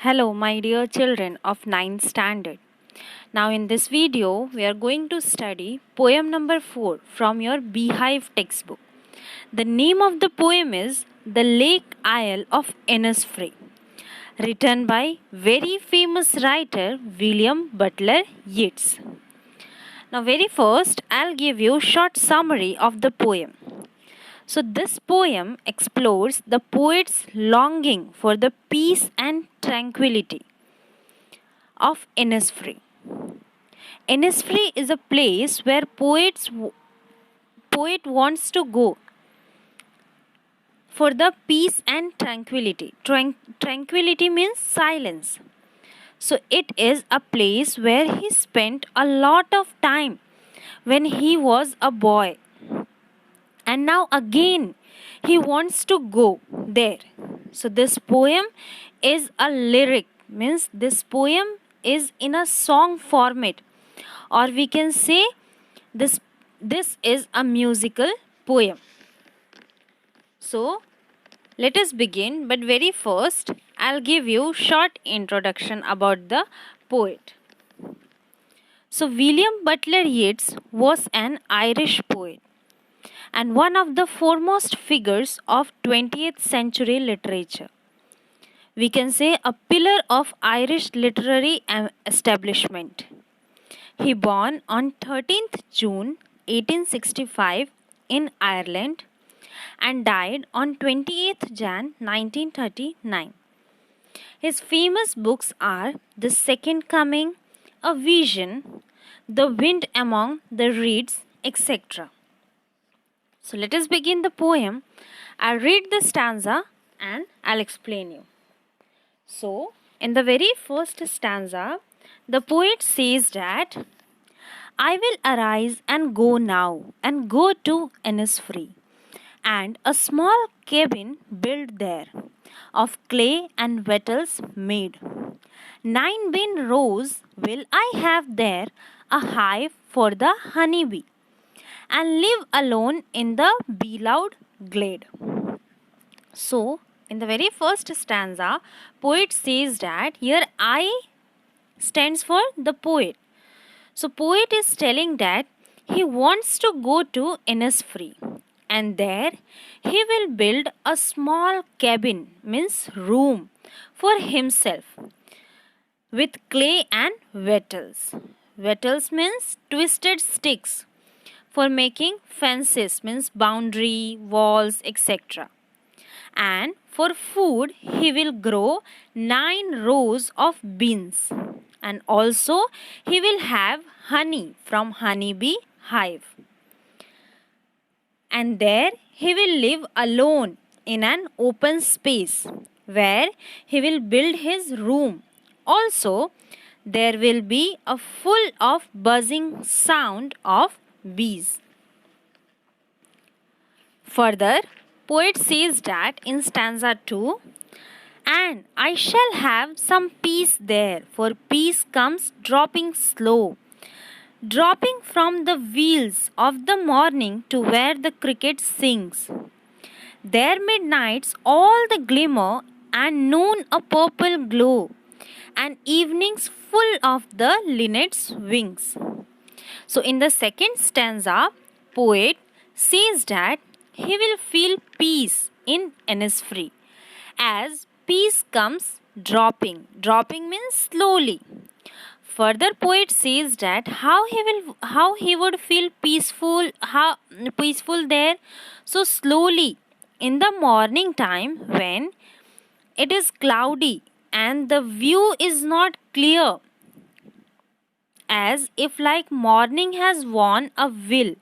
Hello, my dear children of ninth standard. Now, in this video, we are going to study poem number 4 from your Beehive textbook. The name of the poem is The Lake Isle of Innisfree, written by very famous writer William Butler Yeats. Now, very first, I'll give you a short summary of the poem. So, this poem explores the poet's longing for the peace and tranquility of Innisfree. Innisfree is a place where poet wants to go for the peace and tranquility. Tranquility means silence. So it is a place where he spent a lot of time when he was a boy. And now again he wants to go there. So this poem is a lyric, means this poem is in a song format, or we can say this is a musical poem. So let us begin, but very first I'll give you short introduction about the poet. So William Butler Yeats was an Irish poet and one of the foremost figures of 20th century literature. We can say a pillar of Irish literary establishment. He born on 13th June 1865 in Ireland and died on 28th Jan 1939. His famous books are The Second Coming, A Vision, The Wind Among the Reeds, etc. So let us begin the poem. I'll read the stanza and I'll explain you. So, in the very first stanza, the poet says that I will arise and go now and go to Innisfree, and a small cabin built there, of clay and wattles made. 9 rows will I have there, a hive for the honeybee, and live alone in the beloved glade. So, in the very first stanza, poet says that here I stands for the poet. So, poet is telling that he wants to go to Innisfree, and there he will build a small cabin, means room, for himself with clay and wattles. Wattles means twisted sticks for making fences, means boundary, walls, etc. And for food, he will grow 9 rows of beans. And also, he will have honey from honeybee hive. And there, he will live alone in an open space where he will build his room. Also, there will be a full of buzzing sound of bees. Further, poet says that in stanza 2, and I shall have some peace there, for peace comes dropping slow, dropping from the wheels of the morning to where the cricket sings. There midnights all the glimmer, and noon a purple glow, and evenings full of the linnet's wings. So in the second stanza, poet says that he will feel peace in Innisfree, as peace comes dropping. Dropping means slowly. Further, poet says that how he would feel peaceful there. So slowly in the morning time when it is cloudy and the view is not clear, as if like morning has worn a veil.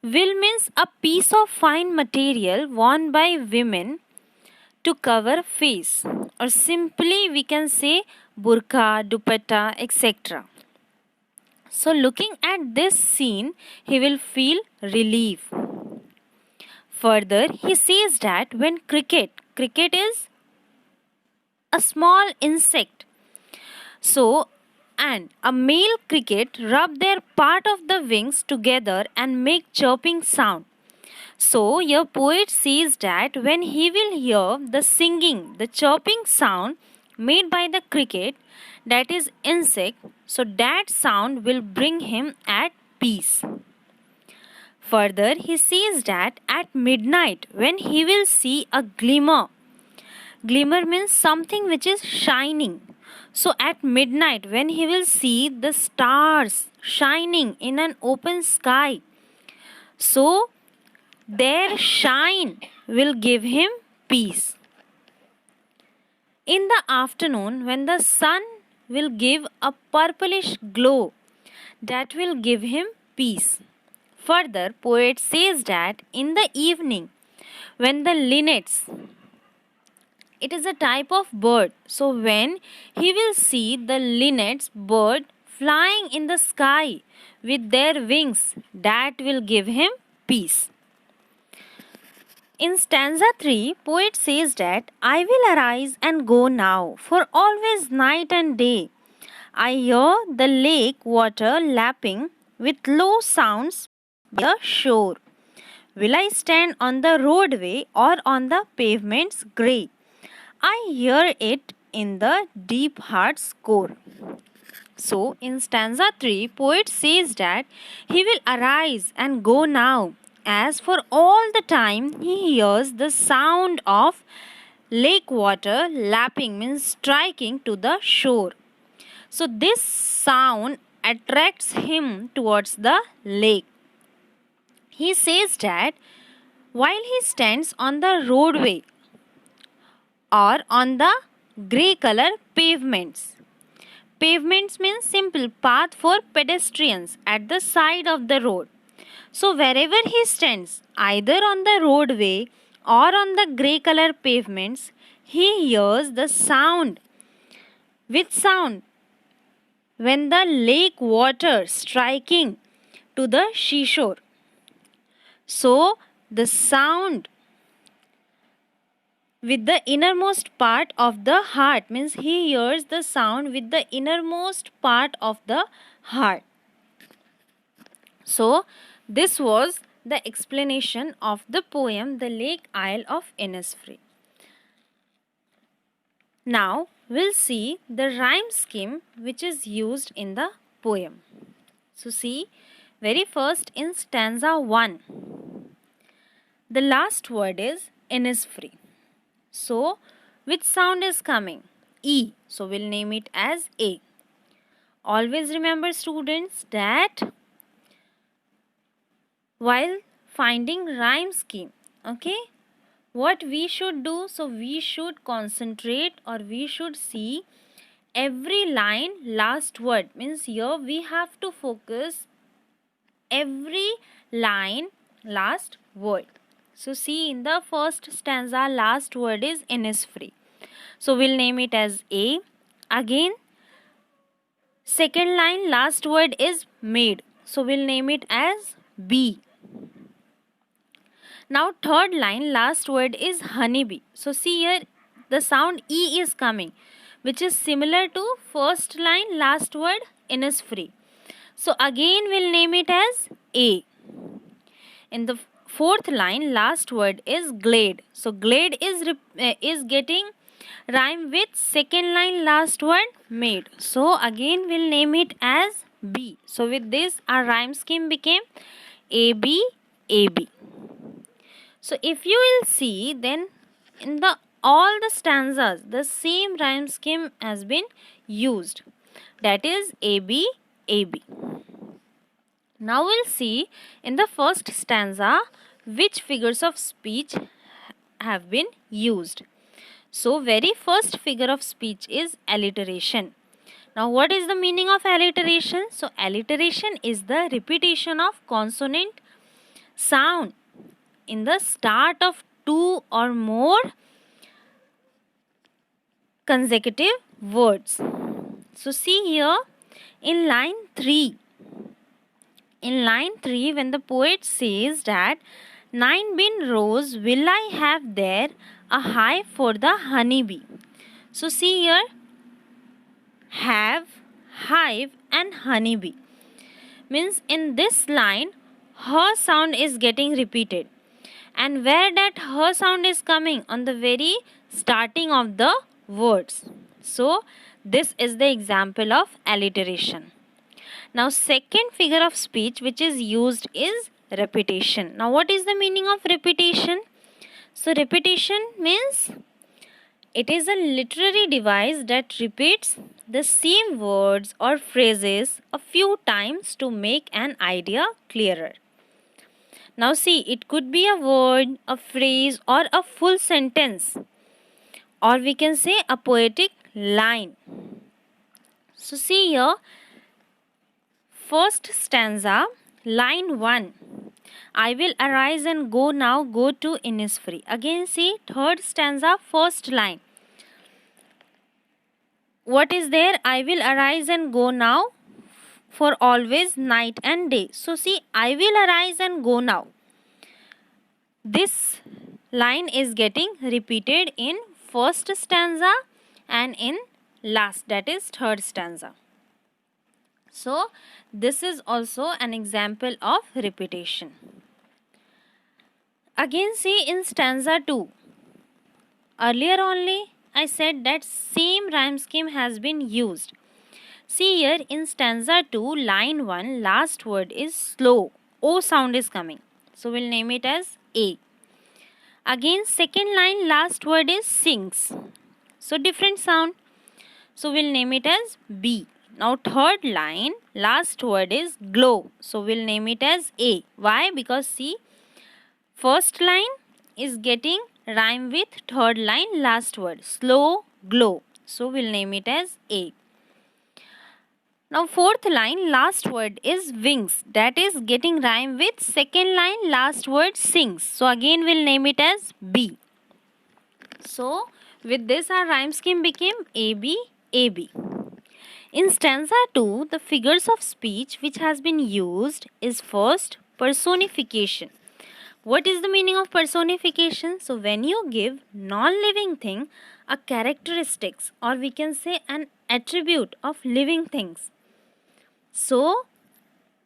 Veil means a piece of fine material worn by women to cover face, or simply we can say burqa, dupatta, etc. So looking at this scene, he will feel relief. Further, he says that when cricket is a small insect. So and a male cricket rub their part of the wings together and make chirping sound. So your poet says that when he will hear the singing, the chirping sound made by the cricket, that is insect, so that sound will bring him at peace. Further, he says that at midnight, when he will see a glimmer, glimmer means something which is shining. So, at midnight, when he will see the stars shining in an open sky, so their shine will give him peace. In the afternoon, when the sun will give a purplish glow, that will give him peace. Further, poet says that in the evening, when the linnets, it is a type of bird. So when he will see the linnets bird flying in the sky with their wings, that will give him peace. In stanza 3, poet says that I will arise and go now, for always night and day. I hear the lake water lapping with low sounds by the shore. Will I stand on the roadway or on the pavement's grey? I hear it in the deep heart's core. So, in stanza 3, poet says that he will arise and go now, as for all the time he hears the sound of lake water lapping, means striking to the shore. So, this sound attracts him towards the lake. He says that while he stands on the roadway or on the grey color pavements. Pavements means simple path for pedestrians at the side of the road. So wherever he stands, either on the roadway or on the grey color pavements, he hears the sound. Which sound? When the lake water striking to the seashore. So the sound with the innermost part of the heart, means he hears the sound with the innermost part of the heart. So this was the explanation of the poem The Lake Isle of Innisfree. Now we'll see the rhyme scheme which is used in the poem. So see, very first in stanza 1, the last word is Innisfree. So, which sound is coming? E. So, we'll name it as A. Always remember, students, that while finding rhyme scheme, okay, what we should do? So, we should concentrate, or we should see every line last word. Means here we have to focus every line last word. So see, in the first stanza, last word is Innisfree. So we'll name it as A. Again, second line, last word is made. So we'll name it as B. Now third line, last word is honeybee. So see here, the sound E is coming, which is similar to first line, last word Innisfree. So again we'll name it as A. In the fourth line, last word is glade. So glade is getting rhyme with second line, last word made. So again we'll name it as B. So with this our rhyme scheme became AB, AB. So if you will see, then in the all the stanzas the same rhyme scheme has been used, that is AB, AB. Now we'll see in the first stanza which figures of speech have been used. So very first figure of speech is alliteration. Now what is the meaning of alliteration? So alliteration is the repetition of consonant sound in the start of two or more consecutive words. So see here in line 3. In line 3, when the poet says that 9 bin rows will I have there, a hive for the honeybee. So see here, have, hive and honeybee. Means in this line, her sound is getting repeated. And where that her sound is coming? On the very starting of the words. So this is the example of alliteration. Now second figure of speech which is used is repetition. Now what is the meaning of repetition? So repetition means it is a literary device that repeats the same words or phrases a few times to make an idea clearer. Now see, it could be a word, a phrase or a full sentence, or we can say a poetic line. So see here, first stanza, line 1. I will arise and go now, go to Innisfree. Again see, third stanza, first line. What is there? I will arise and go now, for always, night and day. So see, I will arise and go now. This line is getting repeated in first stanza and in last, that is third stanza. So this is also an example of repetition. Again see in stanza 2. Earlier only I said that same rhyme scheme has been used. See here in stanza 2, line 1, last word is slow. O sound is coming. So we'll name it as A. Again second line, last word is sings. So different sound. So we'll name it as B. Now third line, last word is glow. So we'll name it as A. Why? Because see, first line is getting rhyme with third line, last word. Slow, glow. So we'll name it as A. Now fourth line, last word is wings. That is getting rhyme with second line, last word sings. So again we'll name it as B. So with this our rhyme scheme became AB, AB. In stanza 2, the figures of speech which has been used is first personification. What is the meaning of personification? So when you give non-living thing a characteristics, or we can say an attribute of living things. So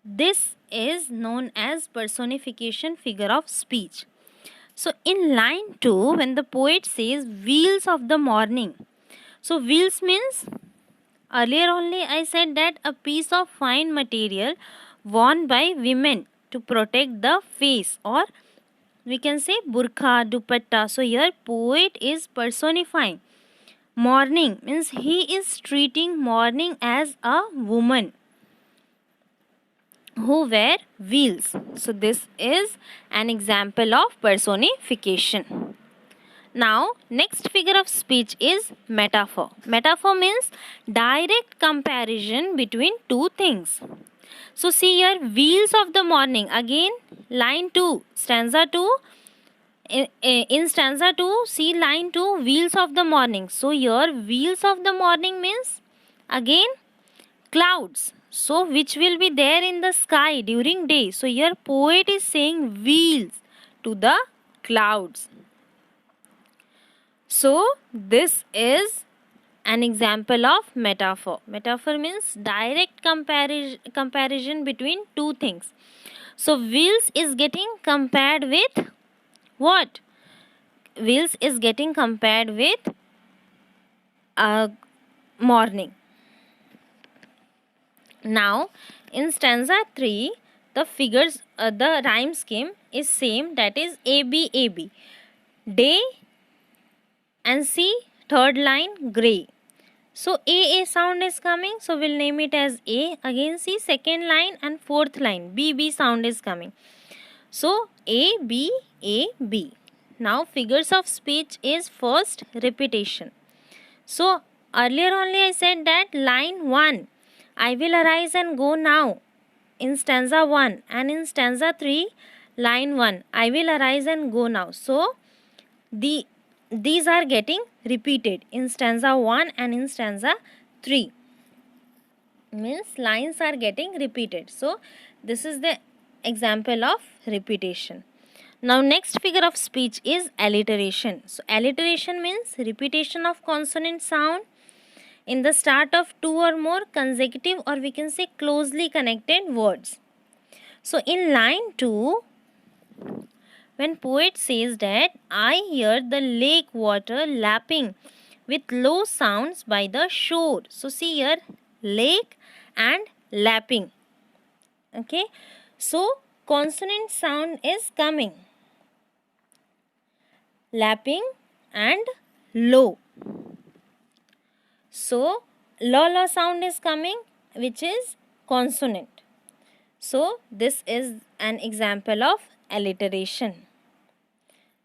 this is known as personification figure of speech. So in line 2, when the poet says wheels of the morning. So wheels means, earlier only I said that a piece of fine material worn by women to protect the face, or we can say burqa, dupatta. So here poet is personifying morning, means he is treating morning as a woman who wear wheels. So this is an example of personification. Now next figure of speech is metaphor. Metaphor means direct comparison between two things. So see here, wheels of the morning. Again line 2, stanza 2. In stanza 2, see line 2, wheels of the morning. So here wheels of the morning means again clouds. So which will be there in the sky during day. So here poet is saying wheels to the clouds. So this is an example of metaphor. Metaphor means direct comparison between two things. So wheels is getting compared with what? Wheels is getting compared with morning. Now in stanza 3, the figures, the rhyme scheme is same, that is AB, AB. Day and see third line grey. So A sound is coming, so we'll name it as A. Again see second line and fourth line B sound is coming. So A, B, A, B. Now figures of speech is first repetition. So earlier only I said that line 1, I will arise and go now, in stanza 1, and in stanza 3, line 1, I will arise and go now. So these are getting repeated in stanza 1 and in stanza 3. Means lines are getting repeated. So this is the example of repetition. Now next figure of speech is alliteration. So alliteration means repetition of consonant sound in the start of two or more consecutive, or we can say closely connected words. So in line 2, when poet says that I hear the lake water lapping with low sounds by the shore. So see here, lake and lapping. Okay, so consonant sound is coming, lapping and low. So la sound is coming, which is consonant. So this is an example of alliteration.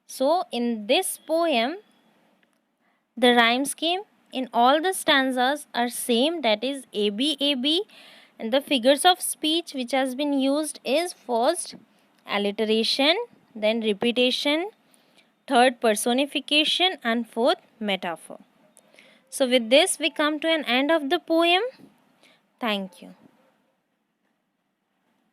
So in this poem, the rhyme scheme in all the stanzas are same, that is AB AB, and the figures of speech which has been used is first alliteration, then repetition, third personification, and fourth metaphor. So with this we come to an end of the poem. Thank you.